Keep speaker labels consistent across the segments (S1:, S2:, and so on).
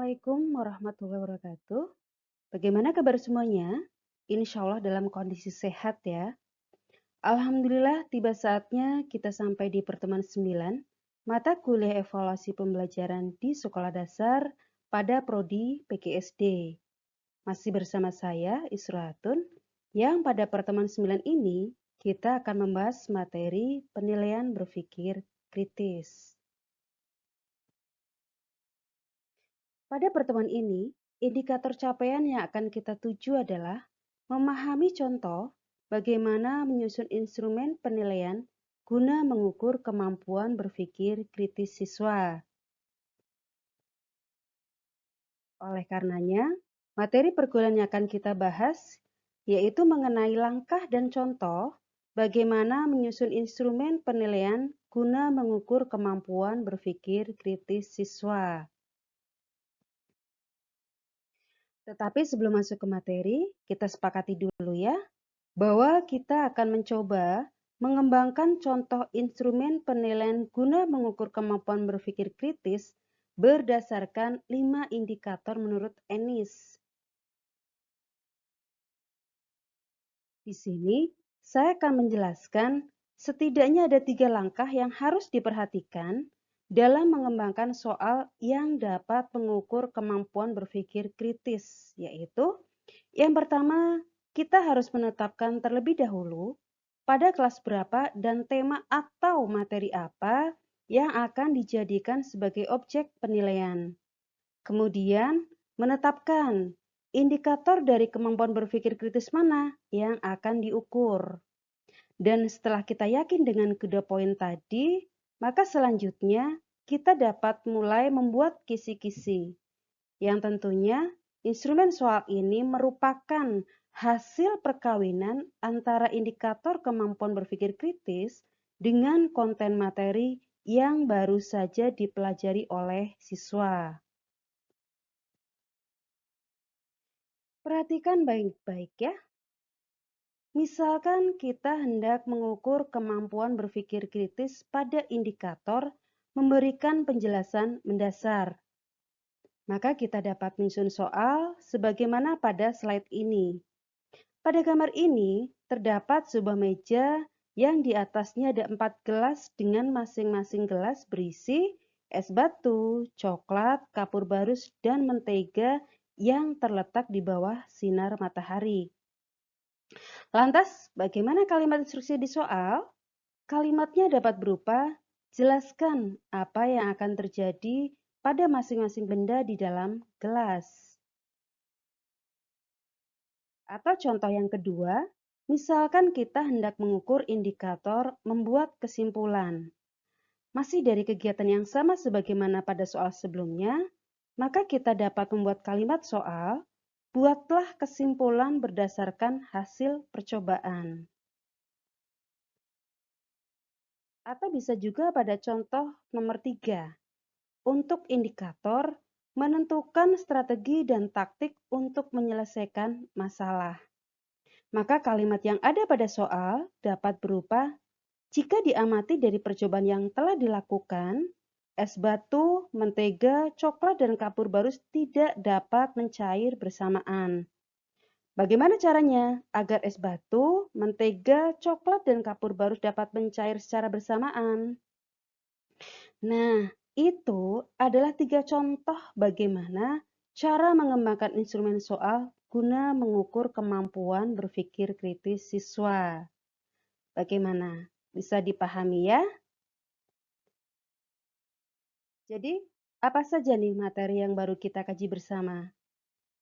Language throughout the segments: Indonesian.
S1: Assalamualaikum warahmatullahi wabarakatuh. Bagaimana kabar semuanya? Insya Allah dalam kondisi sehat ya. Alhamdulillah tiba saatnya kita sampai di pertemuan 9 mata kuliah evaluasi pembelajaran di sekolah dasar pada Prodi PGSD. Masih bersama saya Isratun yang pada pertemuan 9 ini kita akan membahas materi penilaian berpikir kritis. Pada pertemuan ini, indikator capaian yang akan kita tuju adalah memahami contoh bagaimana menyusun instrumen penilaian guna mengukur kemampuan berpikir kritis siswa. Oleh karenanya, materi perkuliahan yang akan kita bahas yaitu mengenai langkah dan contoh bagaimana menyusun instrumen penilaian guna mengukur kemampuan berpikir kritis siswa. Tetapi sebelum masuk ke materi, kita sepakati dulu ya, bahwa kita akan mencoba mengembangkan contoh instrumen penilaian guna mengukur kemampuan berpikir kritis berdasarkan 5 indikator menurut Ennis. Di sini, saya akan menjelaskan setidaknya ada 3 langkah yang harus diperhatikan dalam mengembangkan soal yang dapat mengukur kemampuan berpikir kritis, yaitu yang pertama, kita harus menetapkan terlebih dahulu pada kelas berapa dan tema atau materi apa yang akan dijadikan sebagai objek penilaian. Kemudian, menetapkan indikator dari kemampuan berpikir kritis mana yang akan diukur. Dan setelah kita yakin dengan kedua poin tadi, maka selanjutnya kita dapat mulai membuat kisi-kisi. Yang tentunya instrumen soal ini merupakan hasil perkawinan antara indikator kemampuan berpikir kritis dengan konten materi yang baru saja dipelajari oleh siswa. Perhatikan baik-baik ya. Misalkan kita hendak mengukur kemampuan berpikir kritis pada indikator memberikan penjelasan mendasar. Maka kita dapat menyusun soal sebagaimana pada slide ini. Pada gambar ini terdapat sebuah meja yang di atasnya ada 4 gelas dengan masing-masing gelas berisi es batu, coklat, kapur barus, dan mentega yang terletak di bawah sinar matahari. Lantas, bagaimana kalimat instruksi di soal? Kalimatnya dapat berupa, jelaskan apa yang akan terjadi pada masing-masing benda di dalam gelas. Atau contoh yang kedua, misalkan kita hendak mengukur indikator membuat kesimpulan. Masih dari kegiatan yang sama sebagaimana pada soal sebelumnya, maka kita dapat membuat kalimat soal, buatlah kesimpulan berdasarkan hasil percobaan. Atau bisa juga pada contoh nomor 3, untuk indikator, menentukan strategi dan taktik untuk menyelesaikan masalah. Maka kalimat yang ada pada soal dapat berupa, jika diamati dari percobaan yang telah dilakukan, es batu, mentega, coklat, dan kapur barus tidak dapat mencair bersamaan. Bagaimana caranya agar es batu, mentega, coklat, dan kapur barus dapat mencair secara bersamaan? Nah, itu adalah 3 contoh bagaimana cara mengembangkan instrumen soal guna mengukur kemampuan berpikir kritis siswa. Bagaimana? Bisa dipahami ya? Jadi, apa saja nih materi yang baru kita kaji bersama?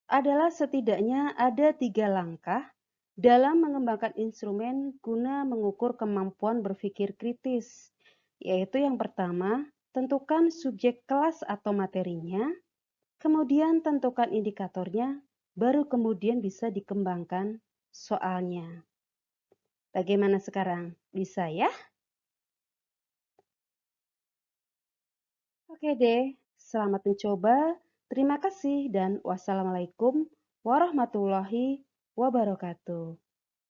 S1: Adalah setidaknya ada 3 langkah dalam mengembangkan instrumen guna mengukur kemampuan berpikir kritis, yaitu yang pertama, tentukan subjek kelas atau materinya, kemudian tentukan indikatornya, baru kemudian bisa dikembangkan soalnya. Bagaimana sekarang? Bisa ya? Oke deh, selamat mencoba. Terima kasih dan wassalamualaikum warahmatullahi wabarakatuh.